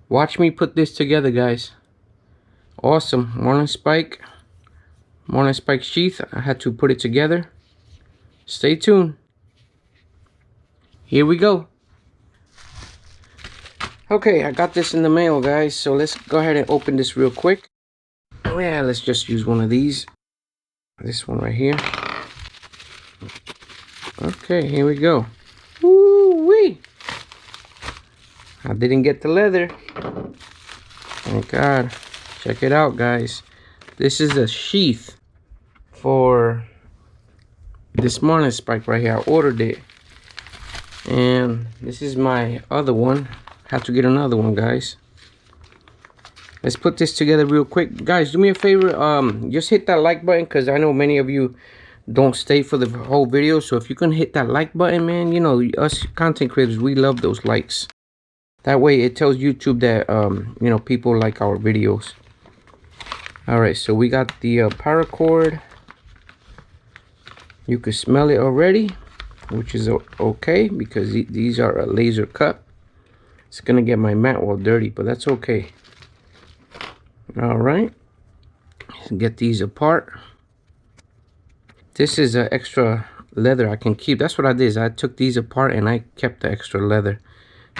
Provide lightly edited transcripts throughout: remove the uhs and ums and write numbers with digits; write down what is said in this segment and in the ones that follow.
Watch me put this together, guys. Awesome. Marlin spike sheath. I had to put it together. Stay tuned. Here we go. Okay, I got this in the mail, guys, so let's go ahead and open this real quick. Oh yeah, let's just use one of these. This one right here. Okay, here we go. Woo-wee! I didn't get the leather. Thank God. Check it out, guys. This is a sheath for this Marlin spike right here. I ordered it. And this is my other one. Have to get another one, guys. Let's put this together real quick. Guys, do me a favor. Just hit that like button, because I know many of you don't stay for the whole video. So if you can hit that like button, man, you know, us content creators, we love those likes. That way it tells YouTube that, you know, people like our videos. All right, so we got the paracord. You can smell it already, which is okay, because these are a laser cut. It's gonna get my mat all dirty, but that's okay. All right, get these apart. This is an extra leather I can keep. That's what I did, is I took these apart and I kept the extra leather.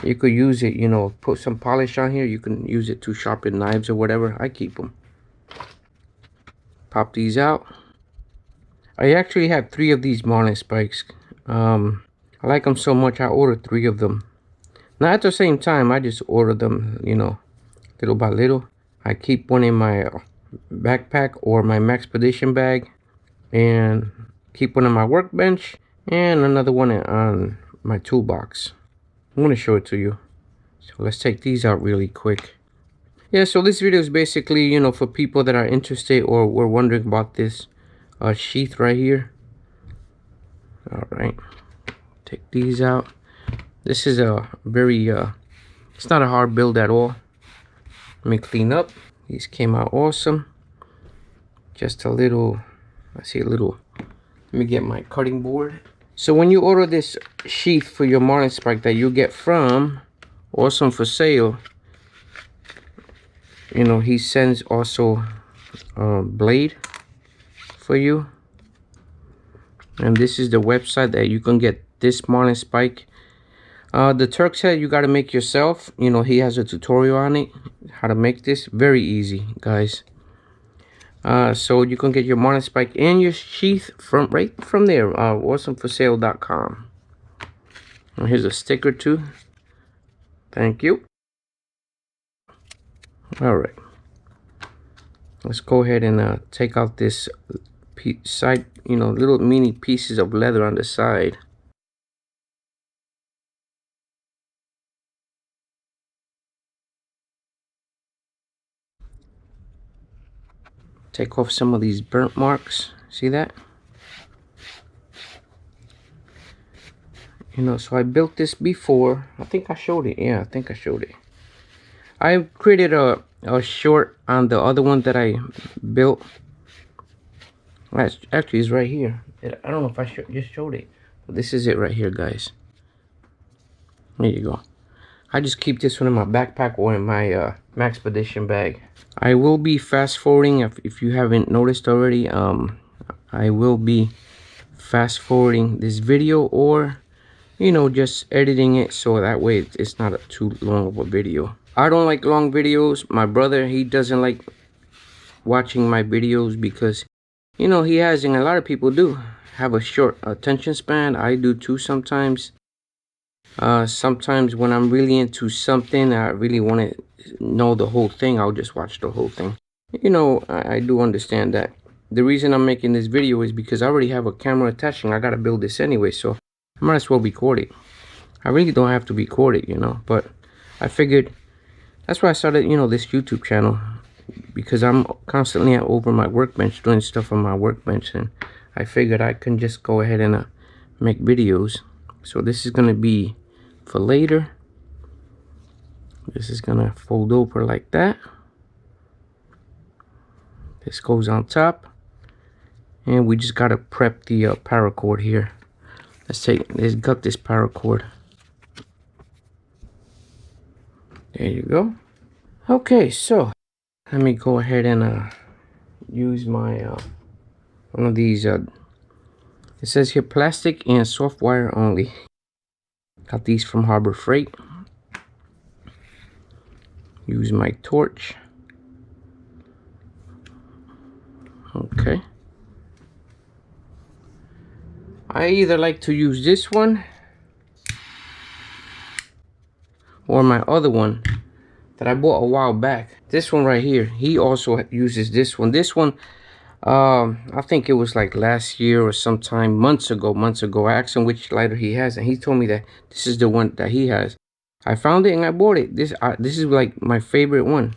You could use it, you know, put some polish on here. You can use it to sharpen knives or whatever. I keep them. Pop these out. I actually have 3 of these Marlin spikes. I like them so much, I ordered 3 of them. Not at the same time, I just ordered them, you know, little by little. I keep one in my backpack or my Maxpedition bag, and keep one on my workbench, and another one on my toolbox. I'm going to show it to you. So let's take these out really quick. Yeah, so this video is basically, you know, for people that are interested or were wondering about this sheath right here. All right, take these out. This is a very it's not a hard build at all. Let me clean up. These came out awesome. Just a little, I see a little, let me get my cutting board. So when you order this sheath for your Marlin spike that you get from Awesome for Sale, you know, he sends also a blade for you. And this is the website that you can get this Marlin spike. The Turk said you got to make yourself. You know, he has a tutorial on it, how to make this. Very easy, guys. So you can get your Marlin spike and your sheath from right from there. Awesomeforsale.com. And here's a sticker too. Thank you. All right. Let's go ahead and take out this side, you know, little mini pieces of leather on the side. Take off some of these burnt marks. See that? You know, so I built this before. I think I showed it. Yeah, I think I showed it. I created a short on the other one that I built. Actually, it's right here. I don't know if I just showed it. But this is it right here, guys. There you go. I just keep this one in my backpack or in my Maxpedition bag. I will be fast forwarding if you haven't noticed already. I will be fast forwarding this video, or you know, just editing it so that way it's not too long of a video. I don't like long videos. My brother, he doesn't like watching my videos because, you know, he has, and a lot of people do have a short attention span. I do too sometimes. Sometimes when I'm really into something, I really want to know the whole thing, I'll just watch the whole thing. You know, I do understand that. The reason I'm making this video is because I already have a camera attached and I gotta build this anyway, so I might as well record it. I really don't have to record it, you know, but I figured that's why I started, you know, this YouTube channel, because I'm constantly over my workbench doing stuff on my workbench, and I figured I can just go ahead and make videos. So this is gonna be for later. This is gonna fold over like that. This goes on top, and we just gotta prep the paracord here. Let's gut this paracord. There you go. Okay, so let me go ahead and use my one of these. It says here plastic and soft wire only. Got these from Harbor Freight. Use my torch. Okay. I either like to use this one or my other one that I bought a while back. This one right here, he also uses this one. This one, I think it was like last year or sometime months ago. I asked him which lighter he has, and he told me that this is the one that he has. I found it and I bought it. This is like my favorite one.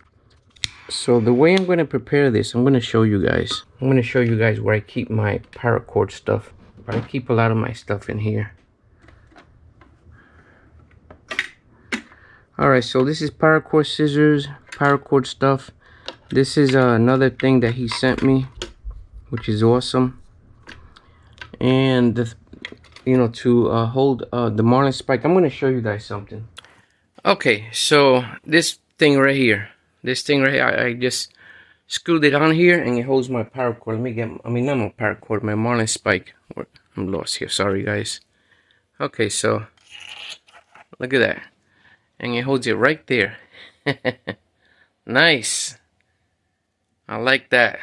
So the way I'm going to prepare this, I'm going to show you guys. I'm going to show you guys where I keep my paracord stuff. But I keep a lot of my stuff in here. Alright, so this is paracord scissors, paracord stuff. This is another thing that he sent me, which is awesome. And the, you know, to hold the Marlin spike. I'm going to show you guys something. Okay, so this thing right here, I just screwed it on here and it holds my paracord. Let me get, I mean, not my paracord, my Marlin spike. I'm lost here, sorry guys. Okay, so look at that. And it holds it right there. Nice. I like that.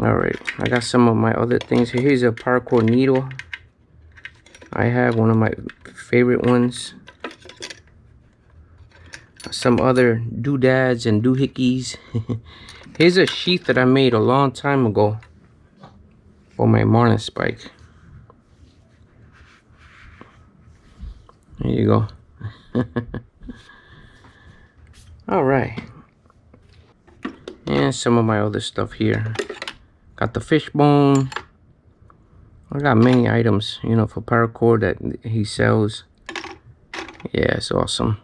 Alright, I got some of my other things here. Here's a paracord needle. I have one of my favorite ones. Some other doodads and doohickeys. Here's a sheath that I made a long time ago for my Marlin spike. There you go. Alright. And some of my other stuff here. Got the fishbone. I got many items, you know, for paracord that he sells. Yeah, it's awesome.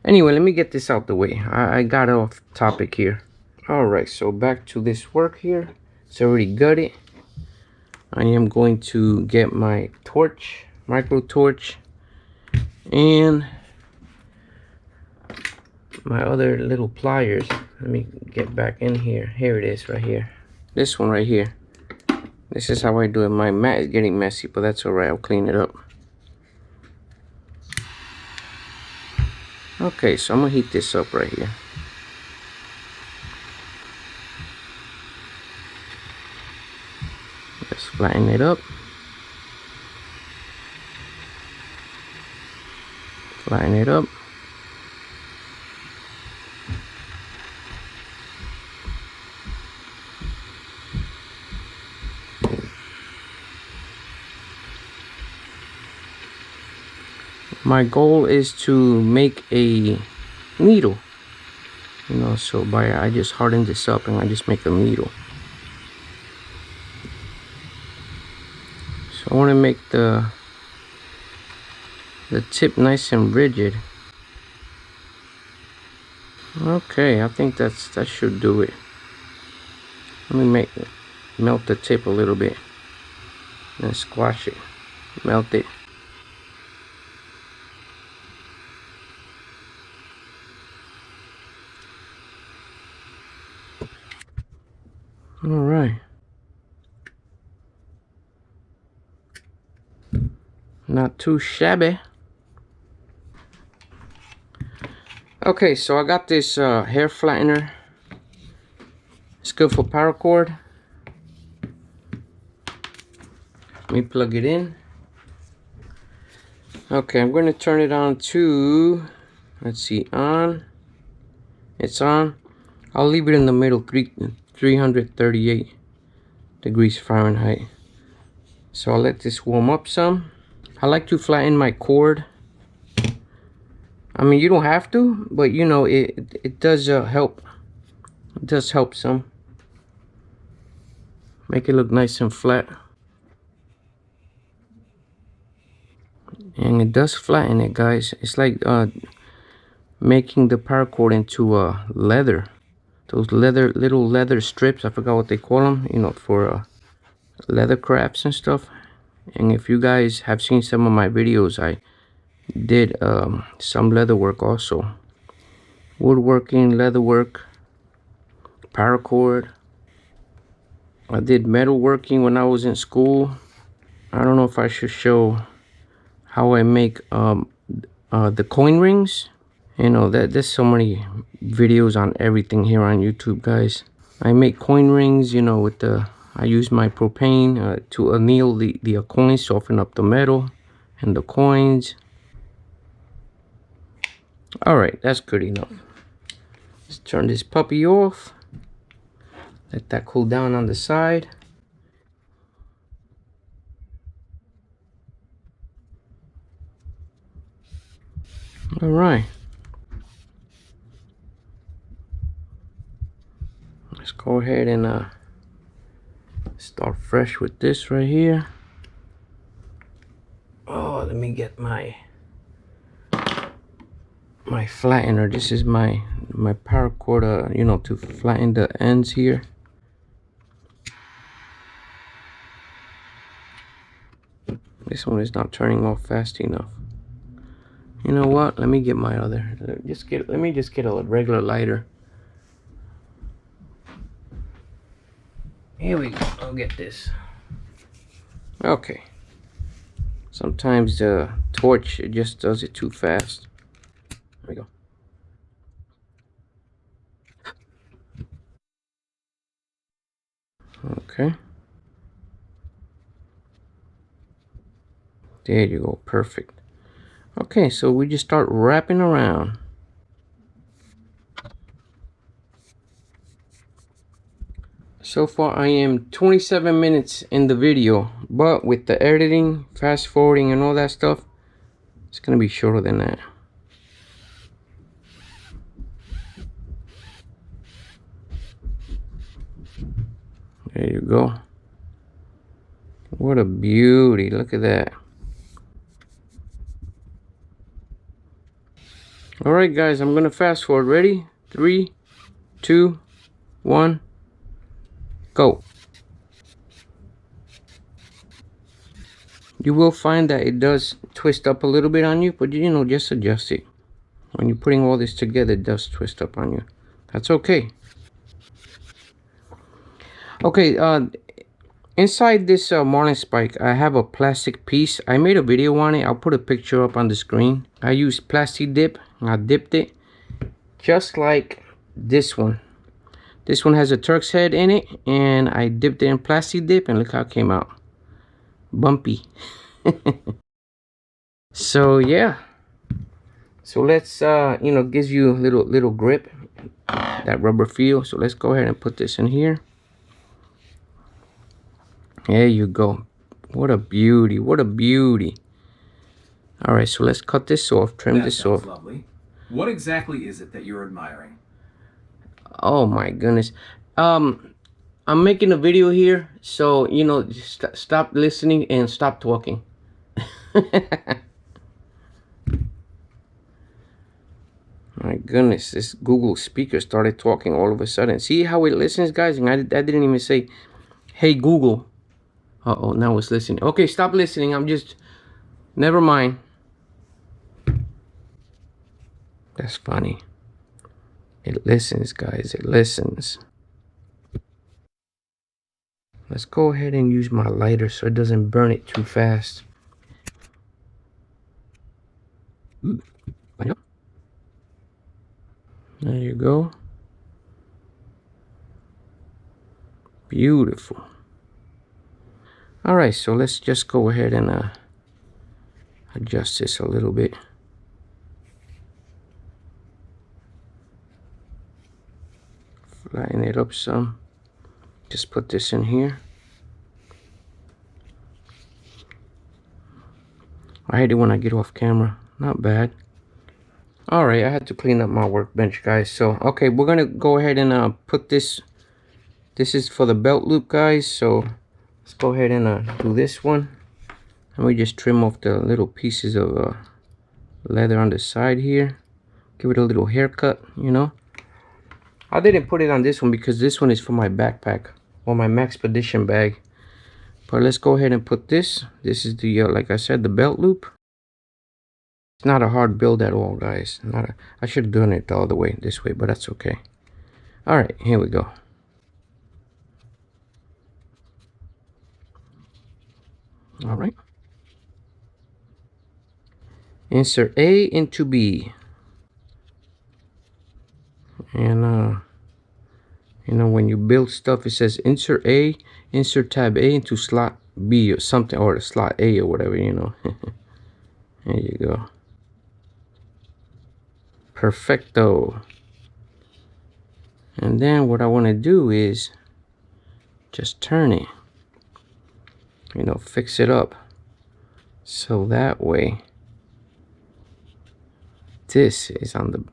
Anyway, let me get this out the way. I got off topic here. Alright, so back to this work here. It's already gutted. I am going to get my torch, micro torch, and my other little pliers. Let me get back in here. Here it is right here. This one right here. This is how I do it. My mat is getting messy, but that's alright. I'll clean it up. Okay, so I'm gonna heat this up right here. Let's flatten it up. Flatten it up. My goal is to make a needle, you know, so I just harden this up and I just make a needle. So I want to make the tip nice and rigid. Okay, I think that should do it. Let me melt the tip a little bit and squash it, melt it. All right. Not too shabby. Okay, so I got this hair flattener. It's good for paracord. Let me plug it in. Okay, I'm going to turn it on to, let's see, on. It's on. I'll leave it in the middle, 338 degrees Fahrenheit. So I'll let this warm up some. I like to flatten my cord. I mean, you don't have to, but you know, it does help. It does help some. Make it look nice and flat. And it does flatten it, guys. It's like making the paracord into leather. Those little leather strips, I forgot what they call them, you know, for leather crafts and stuff. And if you guys have seen some of my videos, I did some leather work also. woodworking, leatherwork, paracord. I did metalworking when I was in school. I don't know if I should show how I make the coin rings. You know, that there's so many videos on everything here on YouTube, guys. I make coin rings, you know, with the, I use my propane to anneal the coins, soften up the metal and the coins. All right, that's good enough. Let's turn this puppy off. Let that cool down on the side. All right. Let's go ahead and start fresh with this right here. Oh, let me get my flattener. This is my paracord, you know, to flatten the ends here. This one is not turning off fast enough. You know what? Let me get my other. Let me just get a regular lighter. Here we go. I'll get this. Okay. Sometimes the torch, it just does it too fast. There we go. Okay. There you go. Perfect. Okay, so we just start wrapping around. So far I am 27 minutes in the video, but with the editing, fast forwarding and all that stuff, it's gonna be shorter than that. There you go. What a beauty. Look at that. All right, guys, I'm gonna fast forward. Ready? 3, 2, 1, go. You will find that it does twist up a little bit on you, but you know, just adjust it. When you're putting all this together, it does twist up on you. That's okay. Okay, inside this Marlin spike, I have a plastic piece. I made a video on it. I'll put a picture up on the screen. I used plastic dip. I dipped it just like this one. This one has a Turk's head in it, and I dipped it in plastic dip, and look how it came out. Bumpy. So yeah. So let's you know, gives you a little grip, that rubber feel. So let's go ahead and put this in here. There you go. What a beauty. What a beauty. All right, so let's cut this off, trim this off. Lovely. What exactly is it that you're admiring? Oh my goodness. I'm making a video here, so you know, just stop listening and stop talking. My goodness, this Google speaker started talking all of a sudden. See how it listens, guys? And I didn't even say, hey Google. Uh-oh, now it's listening. Okay, stop listening. I'm just, never mind. That's funny. It listens, guys. It listens. Let's go ahead and use my lighter so it doesn't burn it too fast. There you go. Beautiful. All right, so let's just go ahead and adjust this a little bit. Flatten it up some. Just put this in here. I hate it when I get off camera. Not bad. All right, I had to clean up my workbench, guys. So, okay, we're gonna go ahead and put this. This is for the belt loop, guys. So let's go ahead and do this one. And we just trim off the little pieces of leather on the side here. Give it a little haircut, you know. I didn't put it on this one because this one is for my backpack or my Maxpedition bag. But let's go ahead and put this. This is the, like I said, the belt loop. It's not a hard build at all, guys. I should have done it the other way, this way, but that's okay. All right, here we go. All right. Insert A into B. And you know, when you build stuff, it says insert A, insert tab A into slot B or something, or the slot A or whatever, you know. There you go. Perfecto. And then what I want to do is just turn it, you know, fix it up so that way this is on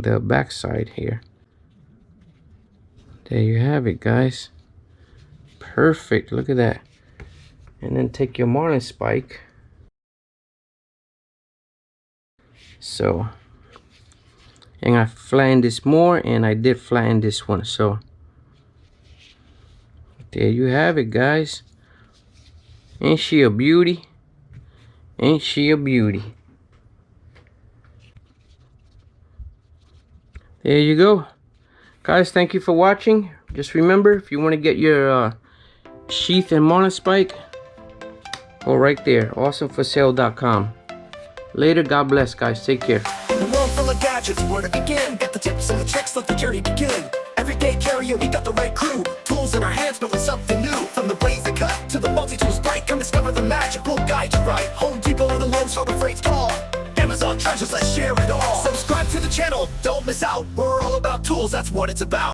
the back side here. There you have it, guys. Perfect. Look at that. And then take your Marlin spike. So, and I flattened this more, and I did flatten this one. So there you have it, guys. Ain't she a beauty? Ain't she a beauty? There you go, guys. Thank you for watching. Just remember, if you want to get your Sheath and Marlin spike, go right there, awesomeforsale.com. Later. God bless, guys. Take care. In a world full of gadgets, where to begin? Get the tips and the tricks, let the journey begin. Everyday carrier, we got the right crew. Tools in our hands, building something new. From the blaze and cut to the multi-tools break, come discover the magic, we'll guide you right. Home Depot or the Lowe's, Harbor Freight's call. Amazon treasures, let's share it all. Subscribe to the channel, don't miss out. We're all about tools, that's what it's about.